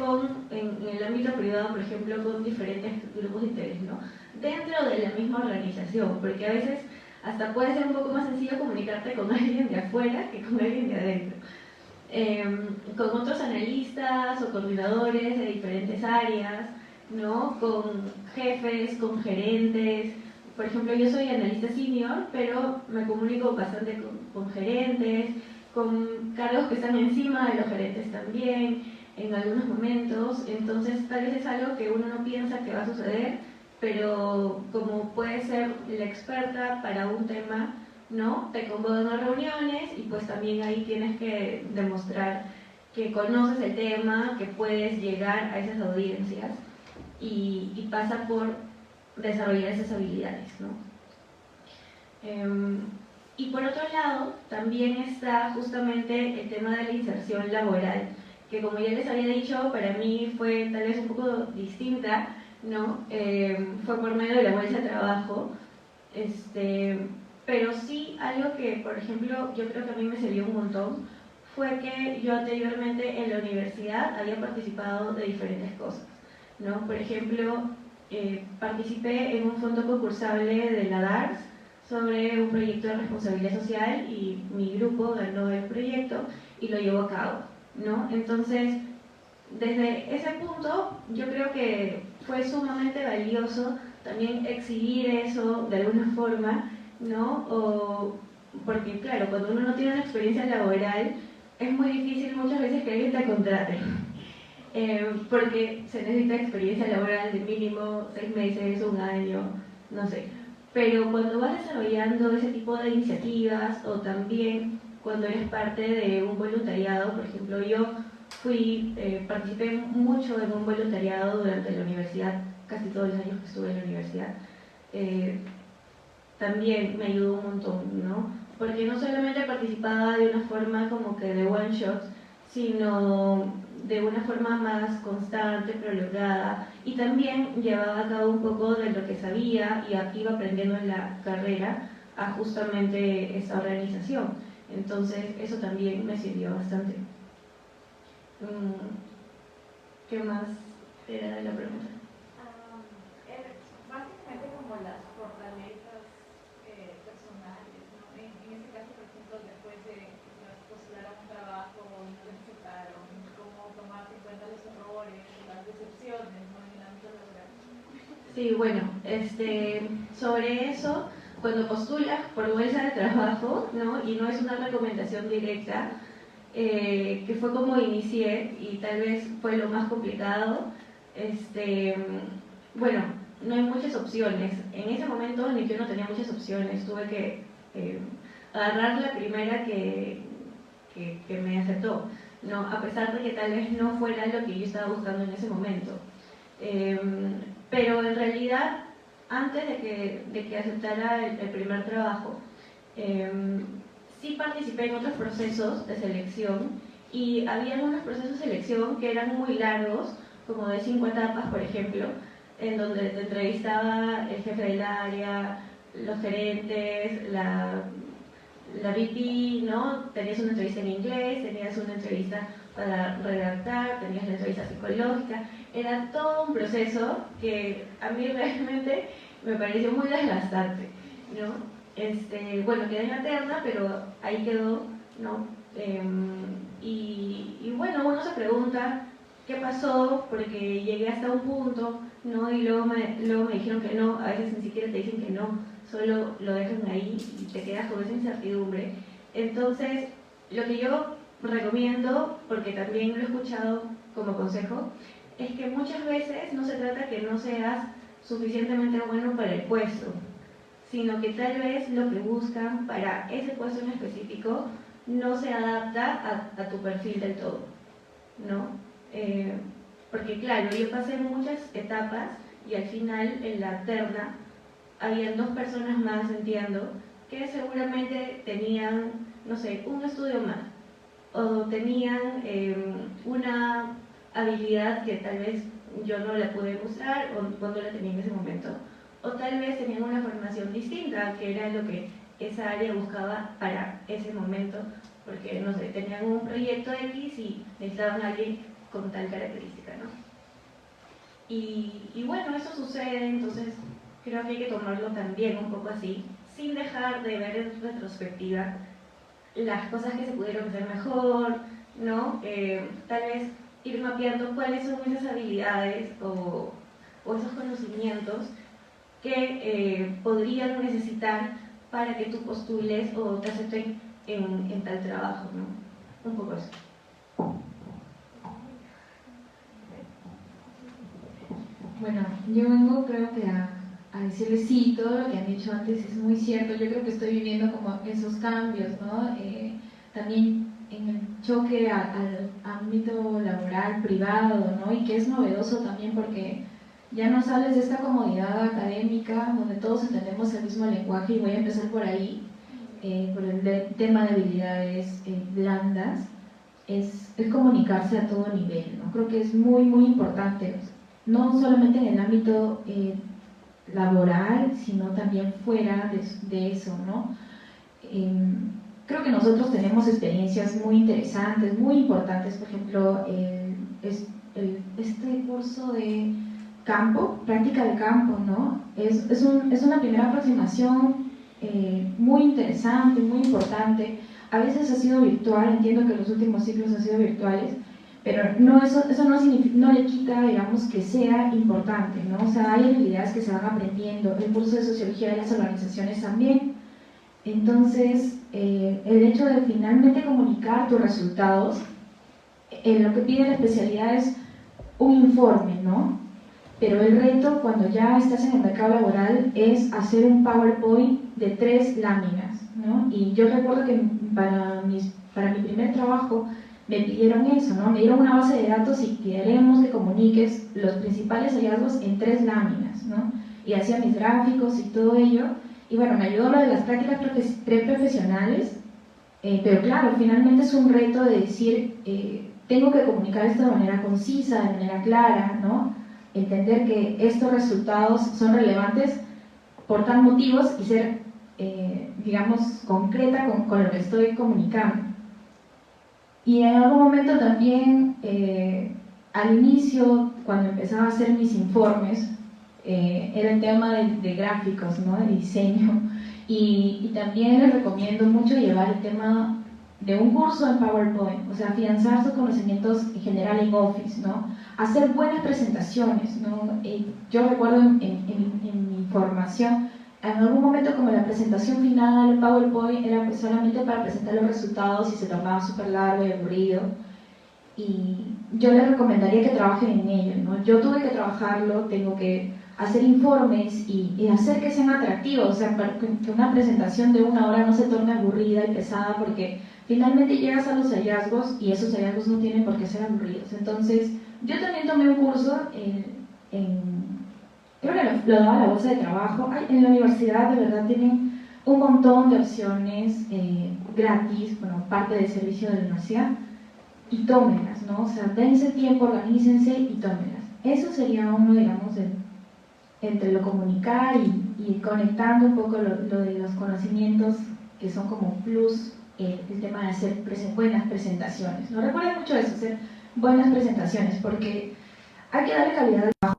en el ámbito privado, por ejemplo, con diferentes grupos de interés, ¿no? Dentro de la misma organización, porque a veces hasta puede ser un poco más sencillo comunicarte con alguien de afuera que con alguien de adentro. Con otros analistas o coordinadores de diferentes áreas, ¿no? Con jefes, con gerentes. Por ejemplo, yo soy analista senior, pero me comunico bastante con gerentes, con cargos que están encima de los gerentes también, en algunos momentos. Entonces, tal vez es algo que uno no piensa que va a suceder, pero como puede ser la experta para un tema, ¿no? Te convocan a reuniones y pues también ahí tienes que demostrar que conoces el tema, que puedes llegar a esas audiencias, y pasa por desarrollar esas habilidades, ¿no? Y por otro lado, también está justamente el tema de la inserción laboral, que como ya les había dicho, para mí fue tal vez un poco distinta, ¿no? Fue por medio de la bolsa de trabajo, pero sí algo que, por ejemplo, yo creo que a mí me sirvió un montón, fue que yo anteriormente en la universidad había participado de diferentes cosas, ¿no? Por ejemplo, participé en un fondo concursable de la DARS sobre un proyecto de responsabilidad social, y mi grupo ganó el proyecto y lo llevó a cabo, ¿no? Entonces, desde ese punto, yo creo que fue sumamente valioso también exhibir eso de alguna forma, ¿no? Porque claro, cuando uno no tiene una experiencia laboral, es muy difícil muchas veces que alguien te contrate, porque se necesita experiencia laboral de mínimo 6 meses, 1 año, no sé. Pero cuando vas desarrollando ese tipo de iniciativas o también cuando eres parte de un voluntariado, por ejemplo, yo participé mucho en un voluntariado durante la universidad, casi todos los años que estuve en la universidad, también me ayudó un montón, ¿no? Porque no solamente participaba de una forma como que de one shot, sino de una forma más constante, prolongada, y también llevaba a cabo un poco de lo que sabía y iba aprendiendo en la carrera a justamente esta organización. Entonces eso también me sirvió bastante. ¿Qué más era la pregunta? Básicamente como las fortalezas personales, ¿no? En este caso, por ejemplo, después de postular a un trabajo y no les aceptaron, cómo tomar en cuenta los errores, las decepciones, ¿no? En el ámbito laboral. Sí, bueno, sobre eso, cuando postulas por bolsa de trabajo, ¿no? Y no es una recomendación directa, que fue como inicié y tal vez fue lo más complicado, bueno, no hay muchas opciones. En ese momento ni yo no tenía muchas opciones, tuve que agarrar la primera que me aceptó, ¿no? A pesar de que tal vez no fuera lo que yo estaba buscando en ese momento. Pero en realidad, antes de que aceptara el primer trabajo, sí participé en otros procesos de selección y había unos procesos de selección que eran muy largos, como de 5 etapas, por ejemplo, en donde te entrevistaba el jefe del área, los gerentes, la VP, ¿no? Tenías una entrevista en inglés, tenías una entrevista para redactar, tenías la entrevista psicológica. Era todo un proceso que a mí realmente me pareció muy desgastante, ¿no? Bueno, quedé en la terna, pero ahí quedó, ¿no? Y bueno, uno se pregunta qué pasó, porque llegué hasta un punto, ¿no? Y luego me dijeron que no, a veces ni siquiera te dicen que no, solo lo dejan ahí y te quedas con esa incertidumbre. Entonces, lo que yo recomiendo, porque también lo he escuchado como consejo, es que muchas veces no se trata que no seas suficientemente bueno para el puesto, sino que tal vez lo que buscan para ese puesto en específico no se adapta a tu perfil del todo, ¿no? Porque claro, yo pasé muchas etapas y al final en la terna habían 2 personas más, entiendo, que seguramente tenían, no sé, un estudio más, o tenían una habilidad que tal vez yo no la pude mostrar o cuando la tenía en ese momento, o tal vez tenían una formación distinta, que era lo que esa área buscaba para ese momento, porque, no sé, tenían un proyecto X y necesitaban a alguien con tal característica, ¿no? Y bueno, eso sucede, entonces creo que hay que tomarlo también un poco así, sin dejar de ver en retrospectiva las cosas que se pudieron hacer mejor, ¿no? Tal vez ir mapeando cuáles son esas habilidades o esos conocimientos que podrían necesitar para que tú postules o te acepten en tal trabajo, ¿no? Un poco eso. Bueno, yo vengo creo que a decirles sí, todo lo que han dicho antes es muy cierto. Yo creo que estoy viviendo como esos cambios, ¿no? También en el choque al ámbito laboral, privado, ¿no? Y que es novedoso también porque ya no sales de esta comodidad académica donde todos entendemos el mismo lenguaje, y voy a empezar por ahí, por el tema de habilidades blandas, es comunicarse a todo nivel, ¿no? Creo que es muy, muy importante, no solamente en el ámbito laboral, sino también fuera de eso, ¿no? Creo que nosotros tenemos experiencias muy interesantes, muy importantes, por ejemplo, este curso de campo, práctica de campo, ¿no? Es una primera aproximación muy interesante, muy importante. A veces ha sido virtual, entiendo que los últimos ciclos han sido virtuales, pero no, eso no le quita, digamos, que sea importante, ¿no? O sea, hay habilidades que se van aprendiendo. El curso de Sociología de las Organizaciones también Entonces, el hecho de finalmente comunicar tus resultados, lo que pide la especialidad es un informe, ¿no? Pero el reto cuando ya estás en el mercado laboral es hacer un PowerPoint de 3 láminas, ¿no? Y yo recuerdo que para mi primer trabajo me pidieron eso, ¿no? Me dieron una base de datos y queremos que comuniques los principales hallazgos en 3 láminas, ¿no? Y hacía mis gráficos y todo ello. Y bueno, me ayudó lo de las prácticas preprofesionales, pero claro, finalmente es un reto de decir, tengo que comunicar esto de manera concisa, de manera clara, ¿no? Entender que estos resultados son relevantes por tal motivos y ser, digamos, concreta con lo que estoy comunicando. Y en algún momento también, al inicio, cuando empezaba a hacer mis informes, era el tema de gráficos, ¿no? De diseño. Y también les recomiendo mucho llevar el tema de un curso en PowerPoint, o sea, afianzar sus conocimientos en general en Office, ¿no? Hacer buenas presentaciones, ¿no? Yo recuerdo en mi formación, en algún momento como la presentación final en PowerPoint era pues solamente para presentar los resultados y se tomaba súper largo y aburrido. Y yo les recomendaría que trabajen en ello, ¿no? Yo tuve que trabajarlo, tengo que hacer informes y hacer que sean atractivos, o sea, para que una presentación de 1 hora no se torne aburrida y pesada, porque finalmente llegas a los hallazgos y esos hallazgos no tienen por qué ser aburridos. Entonces, yo también tomé un curso creo que lo daba la bolsa de trabajo. En la universidad de verdad tienen un montón de opciones gratis, bueno, parte del servicio de la universidad, y tómenlas, ¿no? O sea, dense tiempo, organícense y tómenlas. Eso sería uno, digamos, entre lo comunicar y conectando un poco lo de los conocimientos que son como un plus, el tema de hacer buenas presentaciones, ¿no? Recuerden mucho eso, hacer buenas presentaciones, porque hay que darle calidad al trabajo.